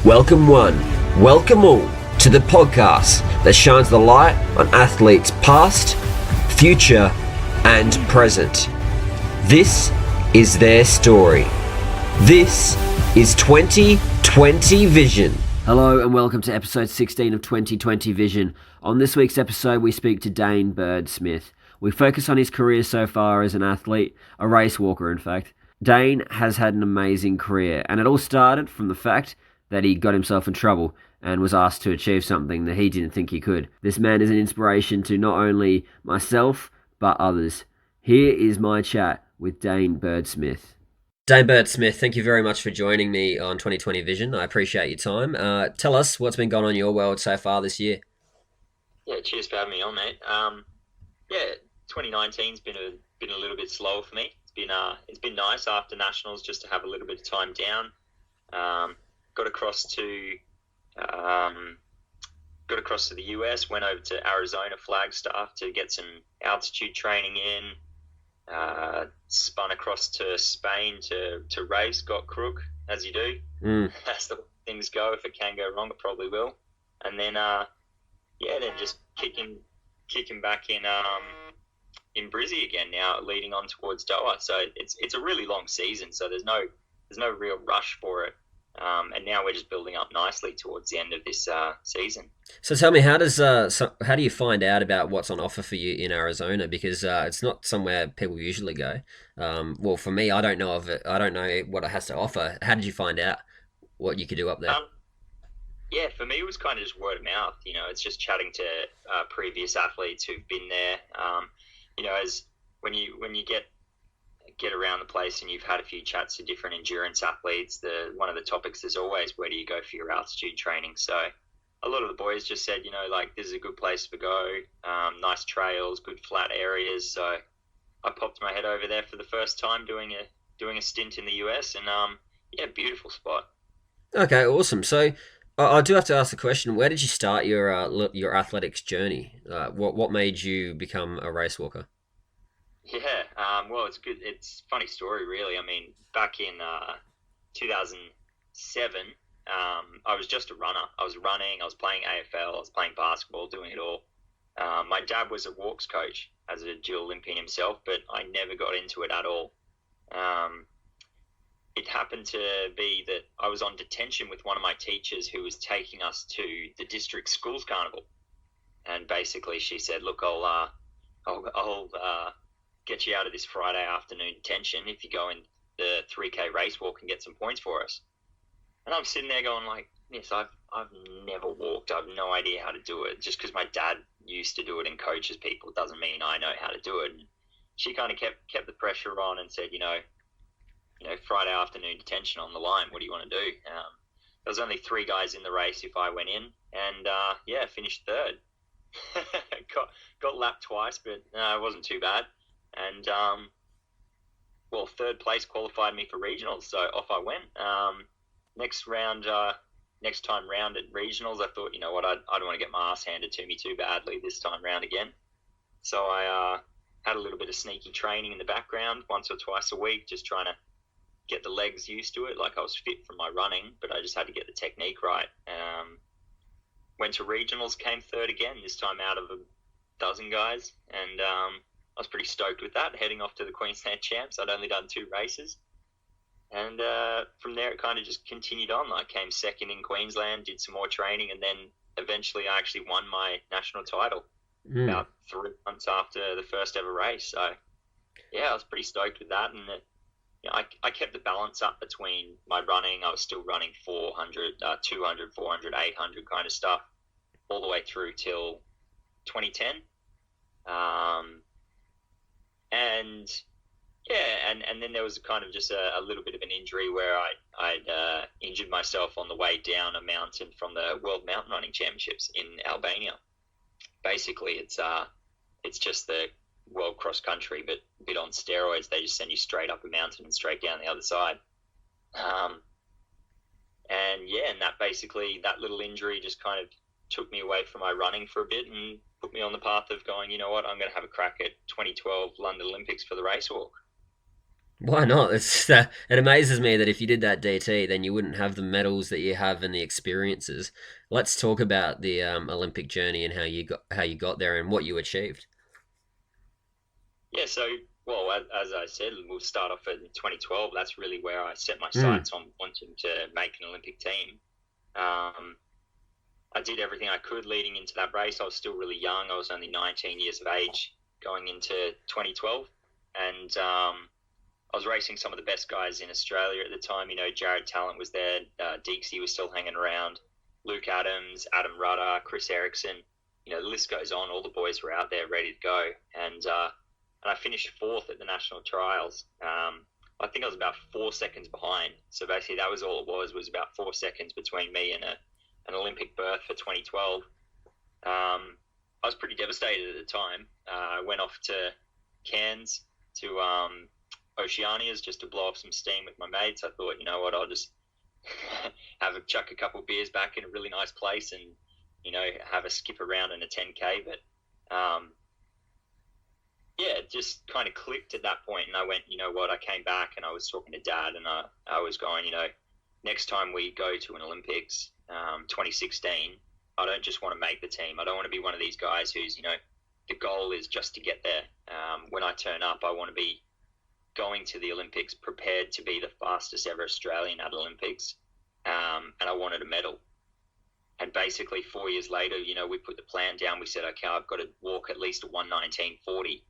Welcome one, welcome all to the podcast that shines the light on athletes past, future, and present. This is their story. This is 2020 Vision. Hello and welcome to episode 16 of 2020 Vision. On this week's episode, we speak to Dane Bird-Smith. We focus on his career so far as an athlete, a race walker in fact. Dane has had an amazing career, and it all started from the fact that he got himself in trouble and was asked to achieve something that he didn't think he could. This man is an inspiration to not only myself, but others. Here is my chat with Dane Bird-Smith. Dane Bird-Smith, thank you very much for joining me on 2020 Vision. I appreciate your time. Tell us what's been going on in your world so far this year. Yeah, cheers for having me on, mate. 2019's been a little bit slower for me. It's been nice after nationals just to have a little bit of time down. Got across to the US, went over to Arizona Flagstaff to get some altitude training in. Spun across to Spain to race, got crook, as you do. As the things go. If it can go wrong, it probably will. And then then just kicking back in Brizzy again now, leading on towards Doha. So it's a really long season, so there's no real rush for it. And now we're just building up nicely towards the end of this season. So tell me, how do you find out about what's on offer for you in Arizona? Because it's not somewhere people usually go. Well, for me, I don't know of it. I don't know what it has to offer. How did you find out what you could do up there? For me, it was kind of just word of mouth. You know, it's just chatting to previous athletes who've been there. As when you get around the place and you've had a few chats to different endurance athletes, one of the topics is always, where do you go for your altitude training? So a lot of the boys just said, this is a good place to go, nice trails, good flat areas. So I popped my head over there for the first time doing a stint in the US, and beautiful spot. Okay, awesome. So I do have to ask the question, where did you start your athletics journey? What made you become a race walker? It's a funny story, really. I mean, back in 2007, I was just a runner. I was running, I was playing AFL, I was playing basketball, doing it all. My dad was a walks coach as a dual Olympian himself, but I never got into it at all. It happened to be that I was on detention with one of my teachers who was taking us to the district schools carnival. And basically she said, look, I'll get you out of this Friday afternoon detention if you go in the 3K race walk and get some points for us. And I'm sitting there going like, yes, I've never walked. I have no idea how to do it. Just because my dad used to do it and coaches people doesn't mean I know how to do it. And she kind of kept the pressure on and said, Friday afternoon detention on the line, what do you want to do? There was only 3 guys in the race if I went in, and finished third. got lapped twice, but it wasn't too bad. And third place qualified me for regionals, so off I went. Next time round at regionals, I thought, I don't want to get my ass handed to me too badly this time round again. So I had a little bit of sneaky training in the background, once or twice a week, just trying to get the legs used to it. Like, I was fit from my running, but I just had to get the technique right. Went to regionals, came third again, this time out of a dozen guys, and I was pretty stoked with that, heading off to the Queensland Champs. I'd only done 2 races, and from there it kind of just continued on. I came second in Queensland, did some more training, and then eventually I actually won my national title about 3 months after the first ever race. So I was pretty stoked with that, and I kept the balance up between my running. I was still running 400, 200, 400, 800 kind of stuff all the way through till 2010. And then there was kind of just a little bit of an injury where I'd injured myself on the way down a mountain from the World Mountain Running Championships in Albania. Basically, it's just the world cross country, but a bit on steroids. They just send you straight up a mountain and straight down the other side. And that little injury just kind of took me away from my running for a bit and put me on the path of going, I'm going to have a crack at 2012 London Olympics for the race walk. Why not? It amazes me that if you did that DT, then you wouldn't have the medals that you have and the experiences. Let's talk about the Olympic journey and how you got there and what you achieved. Yeah, so well, as I said, we'll start off in 2012. That's really where I set my Mm. sights on wanting to make an Olympic team. Um, I did everything I could leading into that race. I was still really young. I was only 19 years of age going into 2012, and I was racing some of the best guys in Australia at the time. You know, Jared Talent was there, Deeksy was still hanging around, Luke Adams, Adam Rudder, Chris Erickson. You know, the list goes on. All the boys were out there ready to go, and I finished fourth at the national trials. I think I was about 4 seconds behind. So basically, that was all it was about 4 seconds between me and an Olympic berth for 2012. I was pretty devastated at the time. I went off to Cairns to Oceania's just to blow off some steam with my mates. I thought, you know what, I'll just chuck a couple of beers back in a really nice place and, you know, have a skip around in a 10K. But yeah, it just kind of clicked at that point, and I went, you know what, I came back and I was talking to Dad, and I was going, you know, next time we go to an Olympics, 2016, I don't just want to make the team. I don't want to be one of these guys who's, you know, the goal is just to get there. When I turn up, I want to be going to the Olympics prepared to be the fastest ever Australian at Olympics, and I wanted a medal. And basically 4 years later, you know, we put the plan down. We said, okay, I've got to walk at least a 1:19:40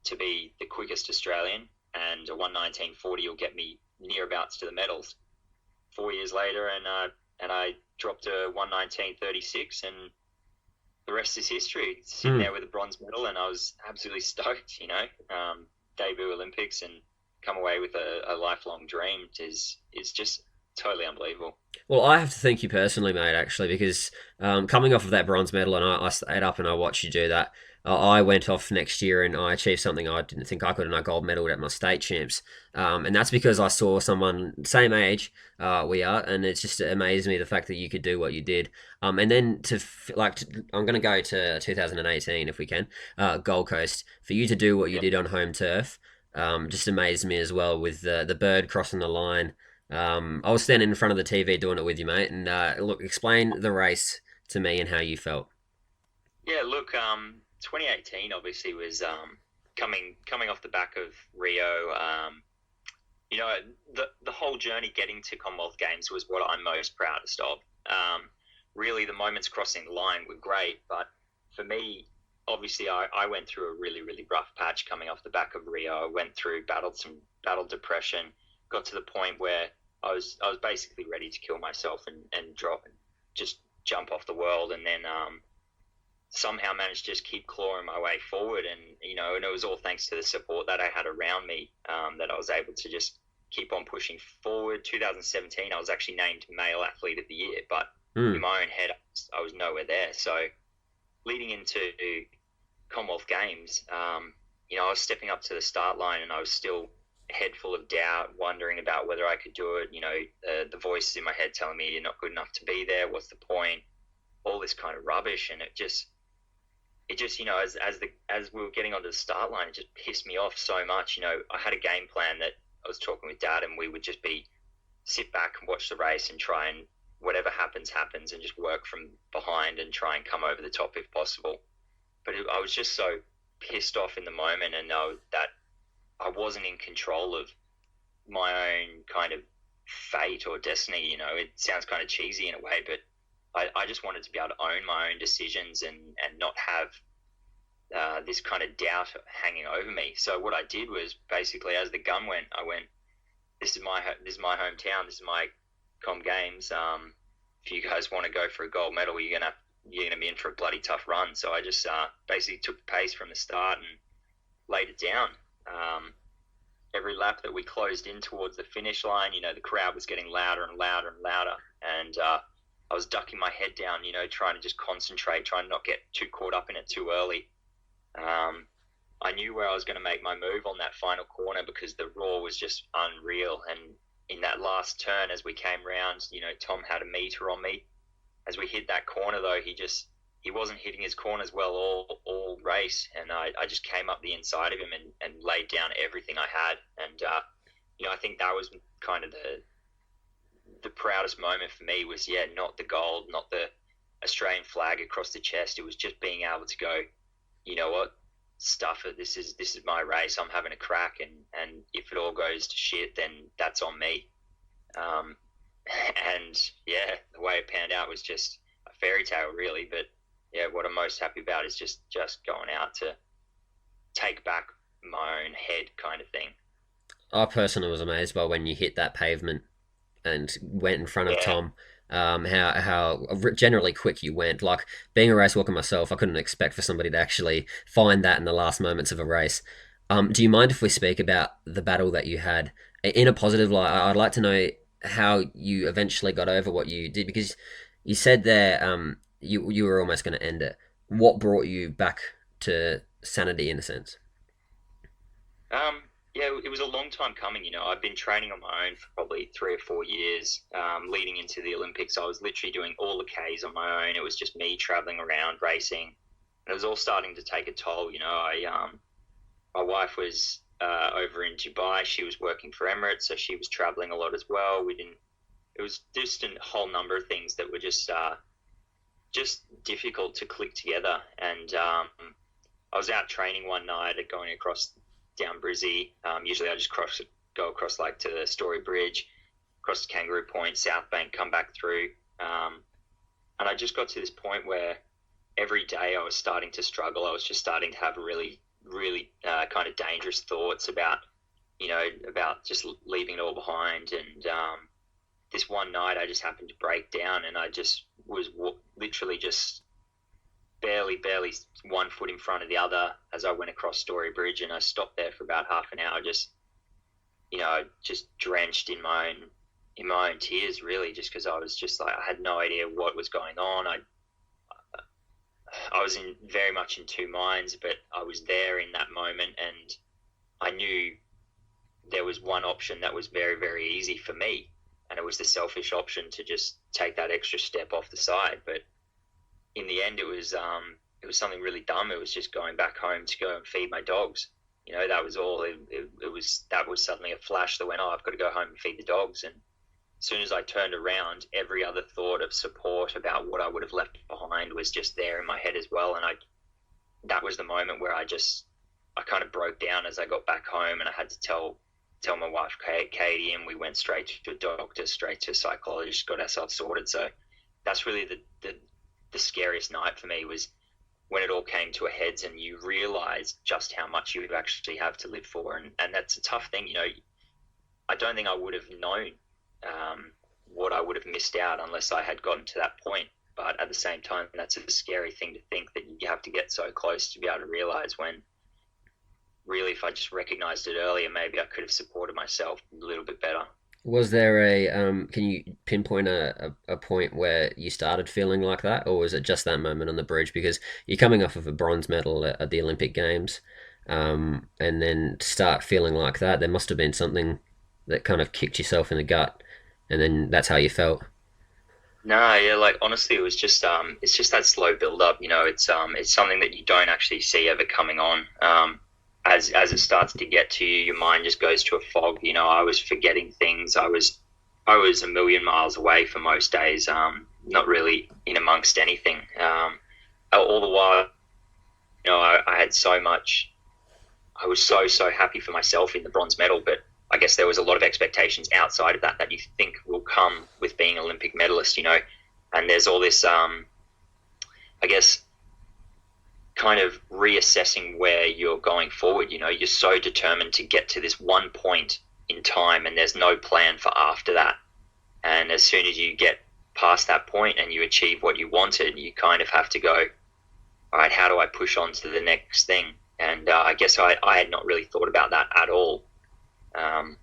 to be the quickest Australian, and a 1:19:40 will get me nearabouts to the medals. 4 years later, and I dropped a 1:19:36, and the rest is history. Sitting Mm. there with a bronze medal, and I was absolutely stoked. You know, debut Olympics and come away with a lifelong dream is just totally unbelievable. Well, I have to thank you personally, mate, actually, because coming off of that bronze medal, and I stayed up and I watched you do that. I went off next year and I achieved something I didn't think I could, and I gold medaled at my state champs. And that's because I saw someone same age we are, and it's just amazed me the fact that you could do what you did. And then I'm going to go to 2018 if we can, Gold Coast, for you to do what you Yep. did on home turf. Just amazed me as well with the bird crossing the line. I was standing in front of the TV doing it with you, mate. And look, explain the race to me and how you felt. Yeah. Look, 2018 obviously was coming off the back of Rio. You know, the whole journey getting to Commonwealth Games was what I'm most proudest of. Really, the moments crossing the line were great, but for me, obviously, I went through a really, really rough patch coming off the back of Rio. I went through, battled depression, got to the point where I was basically ready to kill myself and drop and just jump off the world, and then somehow managed to just keep clawing my way forward. And you know, and it was all thanks to the support that I had around me, that I was able to just keep on pushing forward. 2017, I was actually named Male Athlete of the Year, but in Mm. my own head, I was nowhere there. So leading into Commonwealth Games, you know, I was stepping up to the start line, and I was still a head full of doubt, wondering about whether I could do it. You know, the voices in my head telling me you're not good enough to be there. What's the point? All this kind of rubbish, and it just you know, as we were getting onto the start line, it just pissed me off so much. You know, I had a game plan that I was talking with Dad, and we would just be sit back and watch the race and try and whatever happens, and just work from behind and try and come over the top if possible. But I was just so pissed off in the moment, and know that I wasn't in control of my own kind of fate or destiny. You know, it sounds kind of cheesy in a way, but I just wanted to be able to own my own decisions, and not have this kind of doubt hanging over me. So what I did was basically, as the gun went, I went, this is my hometown, this is my Com Games. If you guys want to go for a gold medal, you're gonna be in for a bloody tough run. So I just basically took the pace from the start and laid it down. Every lap that we closed in towards the finish line, you know, the crowd was getting louder and louder and louder, and I was ducking my head down, you know, trying to just concentrate, trying to not get too caught up in it too early. I knew where I was going to make my move on that final corner, because the roar was just unreal. And in that last turn, as we came round, you know, Tom had a meter on me. As we hit that corner, though, he just he wasn't hitting his corners well all race, and I just came up the inside of him and laid down everything I had, and I think that was kind of the proudest moment for me was not the gold, not the Australian flag across the chest. It was just being able to go, you know what, stuff it. This is my race. I'm having a crack, and if it all goes to shit, then that's on me. And the way it panned out was just a fairy tale, really. But what I'm most happy about is just going out to take back my own head, kind of thing. I personally was amazed by when you hit that pavement and went in front of Tom. How generally quick you went. Like, being a race walker myself, I couldn't expect for somebody to actually find that in the last moments of a race. Do you mind if we speak about the battle that you had in a positive light? I'd like to know how you eventually got over what you did, because you said there you were almost going to end it. What brought you back to sanity, in a sense? It was a long time coming. I've been training on my own for probably 3 or 4 years, leading into the Olympics. I was literally doing all the Ks on my own. It was just me traveling around racing. And it was all starting to take a toll. My wife was over in Dubai. She was working for Emirates, so she was traveling a lot as well. It was just a whole number of things that were just difficult to click together. And I was out training one night going across down Brizzy. Usually I just go across like to the Story Bridge, across to Kangaroo Point, South Bank, come back through. And I just got to this point where every day I was starting to struggle. I was just starting to have really, really kind of dangerous thoughts about just leaving it all behind. And this one night I just happened to break down, and I just was literally just barely one foot in front of the other as I went across Story Bridge, and I stopped there for about half an hour, just drenched in my own tears, really, just because I was just like, I had no idea what was going on. I was very much in two minds, but I was there in that moment, and I knew there was one option that was very, very easy for me, and it was the selfish option to just take that extra step off the side. But in the end, it was something really dumb. It was just going back home to go and feed my dogs. That was all. That was suddenly a flash that went, I've got to go home and feed the dogs. And as soon as I turned around, every other thought of support about what I would have left behind was just there in my head as well. And that was the moment where I kind of broke down as I got back home, and I had to tell my wife, Katie, and we went straight to a doctor, straight to a psychologist, got ourselves sorted. So that's really the scariest night for me, was when it all came to a heads and you realize just how much you actually have to live for. And that's a tough thing. I don't think I would have known what I would have missed out unless I had gotten to that point. But at the same time, that's a scary thing to think, that you have to get so close to be able to realize, when really, if I just recognized it earlier, maybe I could have supported myself a little bit better. Was there can you pinpoint a point where you started feeling like that, or was it just that moment on the bridge? Because you're coming off of a bronze medal at the Olympic Games, and then to start feeling like that, there must have been something that kind of kicked yourself in the gut, and then that's how you felt. No, like honestly, it was just it's just that slow build up. It's something that you don't actually see ever coming on. As it starts to get to you, your mind just goes to a fog. I was forgetting things. I was a million miles away for most days, not really in amongst anything. All the while, I had so much. I was so happy for myself in the bronze medal, but I guess there was a lot of expectations outside of that you think will come with being an Olympic medalist, and there's all this, I guess, kind of reassessing where you're going forward. You're so determined to get to this one point in time, and there's no plan for after that. And as soon as you get past that point and you achieve what you wanted, you kind of have to go, all right, how do I push on to the next thing? And I guess I had not really thought about that at all. And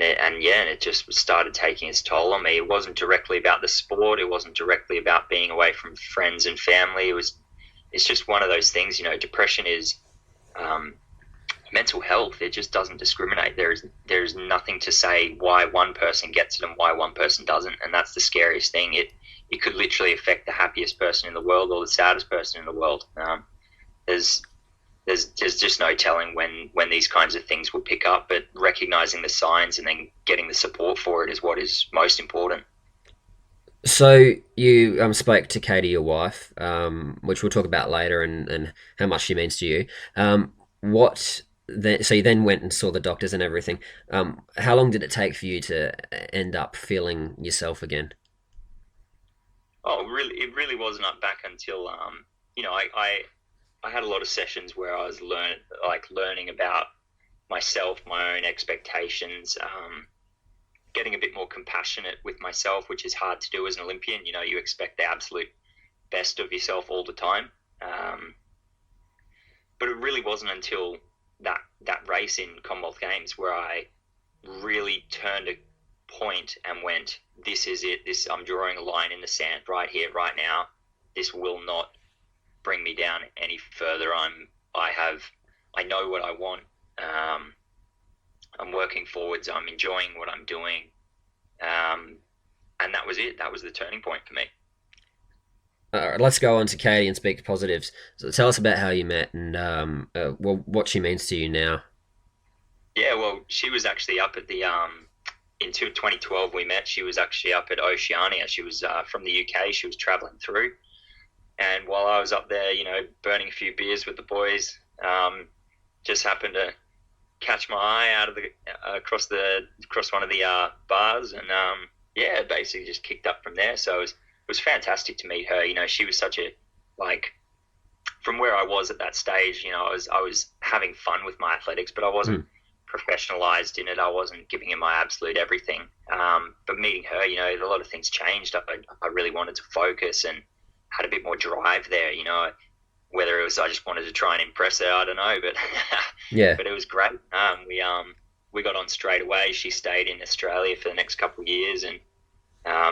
it just started taking its toll on me. It wasn't directly about the sport. It wasn't directly about being away from friends and family. It's just one of those things, depression is mental health, it just doesn't discriminate. There's nothing to say why one person gets it and why one person doesn't, and that's the scariest thing. It could literally affect the happiest person in the world or the saddest person in the world. There's just no telling when these kinds of things will pick up, but recognizing the signs and then getting the support for it is what is most important. So you spoke to Katie, your wife, which we'll talk about later, and how much she means to you. What then? So you then went and saw the doctors and everything. How long did it take for you to end up feeling yourself again? Oh, really? It really wasn't up back until I had a lot of sessions where I was learning about myself, my own expectations, getting a bit more compassionate with myself, which is hard to do as an Olympian. You expect the absolute best of yourself all the time. But it really wasn't until that race in Commonwealth Games where I really turned a point and went, this is it. I'm drawing a line in the sand right here, right now. This will not bring me down any further. I know what I want. I'm working forwards. I'm enjoying what I'm doing. And that was it. That was the turning point for me. Let's go on to Katie and speak positives. So tell us about how you met and what she means to you now. Yeah, well, she was actually up at the in 2012 we met. She was actually up at Oceania. She was from the UK. She was traveling through, and while I was up there, burning a few beers with the boys, just happened to catch my eye out of the across one of the bars, and basically just kicked up from there. So it was fantastic to meet her. She was such a, from where I was at that stage, I was having fun with my athletics, but I wasn't professionalized in it. I wasn't giving it my absolute everything. But meeting her, a lot of things changed. I really wanted to focus and had a bit more drive there. Whether it was I just wanted to try and impress her, I don't know, but yeah. But it was great. We got on straight away. She stayed in Australia for the next couple of years, and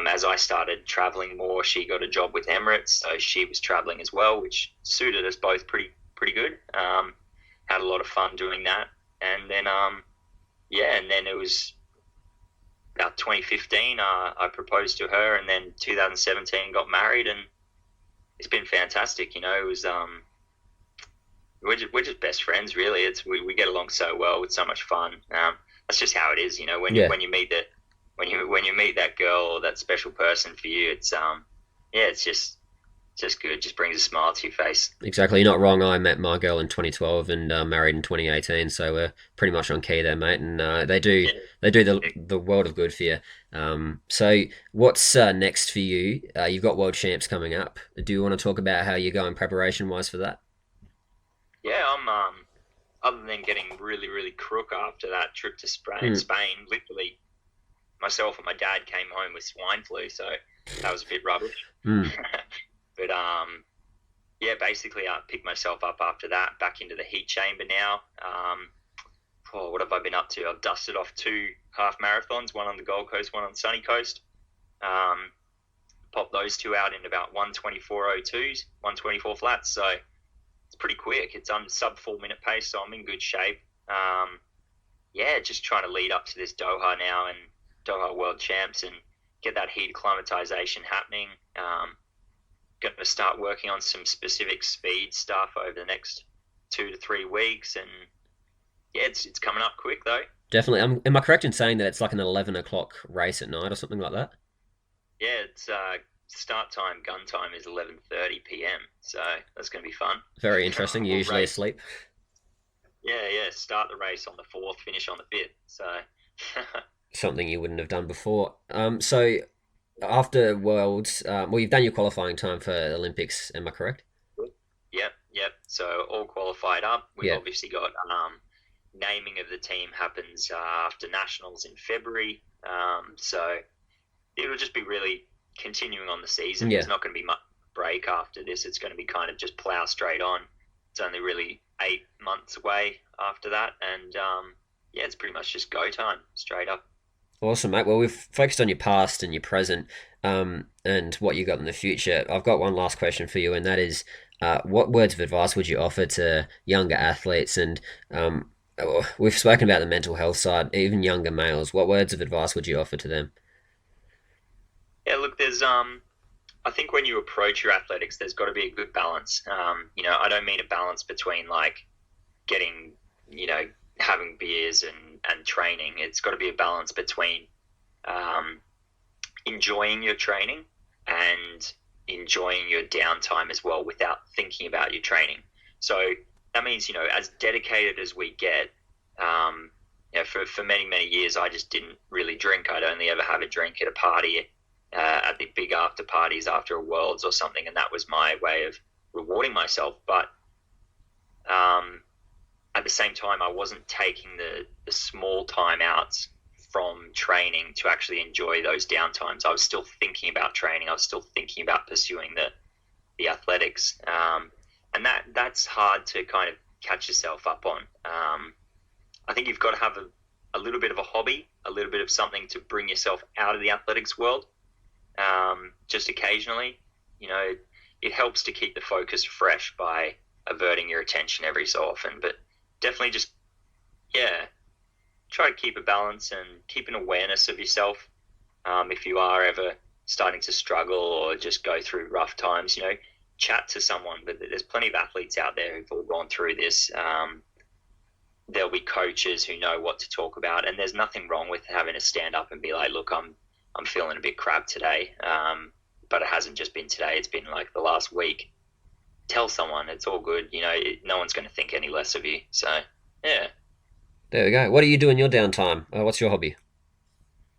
as I started traveling more, she got a job with Emirates, so she was traveling as well, which suited us both pretty good. Had a lot of fun doing that, and then and then it was about 2015. I proposed to her, and then 2017 got married, and it's been fantastic. It was we're just best friends, really. We get along so well. It's so much fun. That's just how it is. When you meet when you meet that girl or that special person for you, it's it's just good. It just brings a smile to your face. Exactly, you're not wrong. I met my girl in 2012 and married in 2018, so we're pretty much on key there, mate. And they do the world of good for you. So what's next for you? You've got World Champs coming up. Do you want to talk about how you're going preparation wise for that? Yeah, I'm. Other than getting really, really crook after that trip to Spain, literally, myself and my dad came home with swine flu, so that was a bit rubbish. But basically, I picked myself up after that, back into the heat chamber now. What have I been up to? I've dusted off 2 half marathons, one on the Gold Coast, one on the sunny coast. Popped those 2 out in about 1:24:02s, 1:24 flats. So it's pretty quick. It's on sub 4-minute pace, so I'm in good shape. Just trying to lead up to this Doha now and Doha World Champs and get that heat acclimatization happening. Going to start working on some specific speed stuff over the next 2 to 3 weeks, and it's coming up quick though. Definitely. Am I correct in saying that it's like an 11 o'clock race at night or something like that? Yeah, it's start time, gun time is 11:30 p.m. So that's going to be fun. Very interesting. You're usually asleep. Yeah. Start the race on the 4th, finish on the 5th. So something you wouldn't have done before. So after Worlds, you've done your qualifying time for Olympics. Am I correct? Yep. So all qualified up. We've obviously got naming of the team happens after Nationals in February. So it'll just be really continuing on the season. There's not going to be much break after this. It's going to be kind of just plow straight on. It's only really 8 months away after that, and it's pretty much just go time straight up. Awesome, mate. Well, we've focused on your past and your present, and what you got in the future. I've got one last question for you, and that is, what words of advice would you offer to younger athletes, and we've spoken about the mental health side, even younger males. What words of advice would you offer to them? Yeah, look, there's I think when you approach your athletics, there's got to be a good balance. I don't mean a balance between like getting, having beers and training. It's got to be a balance between enjoying your training and enjoying your downtime as well without thinking about your training. So that means, as dedicated as we get, for many, many years, I just didn't really drink. I'd only ever have a drink at a party, at the big after parties after a Worlds or something. And that was my way of rewarding myself. But at the same time, I wasn't taking the small time outs from training to actually enjoy those downtimes. I was still thinking about training. I was still thinking about pursuing the athletics. And that's hard to kind of catch yourself up on. I think you've got to have a little bit of a hobby, a little bit of something to bring yourself out of the athletics world. Just occasionally, it helps to keep the focus fresh by averting your attention every so often. But definitely just, try to keep a balance and keep an awareness of yourself. If you are ever starting to struggle or just go through rough times, chat to someone. But there's plenty of athletes out there who've all gone through this. There'll be coaches who know what to talk about, and there's nothing wrong with having to stand up and be like, look, I'm feeling a bit crap today. But it hasn't just been today. It's been like the last week. Tell someone. It's all good. No one's going to think any less of you. So, yeah. There we go. What do you do in your downtime? What's your hobby?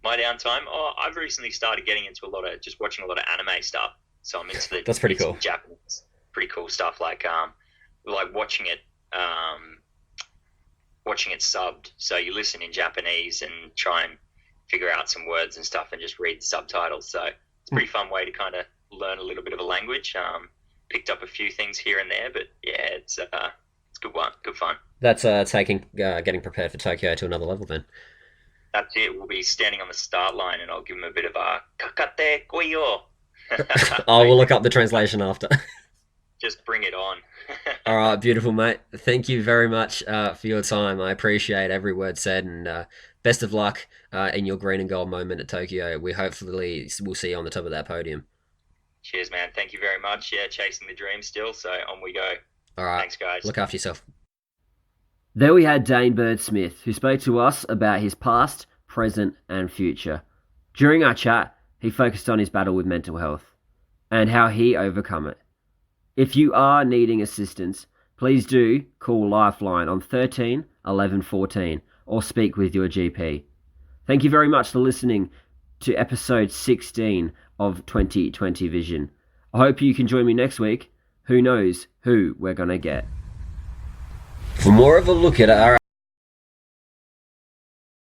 My downtime? I've recently started getting into just watching a lot of anime stuff. So I'm into That's pretty cool. Japanese, pretty cool stuff. Like watching it subbed. So you listen in Japanese and try and figure out some words and stuff and just read the subtitles. So it's a pretty fun way to kind of learn a little bit of a language. Picked up a few things here and there, but yeah, it's good one, good fun. That's getting prepared for Tokyo to another level then. That's it. We'll be standing on the start line and I'll give them a bit of a KAKATTE, KOIYO. We'll look up the translation after. Just bring it on. All right, beautiful, mate. Thank you very much for your time. I appreciate every word said, and best of luck in your green and gold moment at Tokyo. We hopefully will see you on the top of that podium. Cheers, man. Thank you very much. Yeah, chasing the dream still, so on we go. All right. Thanks, guys. Look after yourself. There we had Dane Bird-Smith, who spoke to us about his past, present, and future. During our chat, he focused on his battle with mental health and how he overcome it. If you are needing assistance, please do call Lifeline on 13 11 14 or speak with your GP. Thank you very much for listening to episode 16 of 2020 Vision. I hope you can join me next week. Who knows who we're going to get. For more of a look at our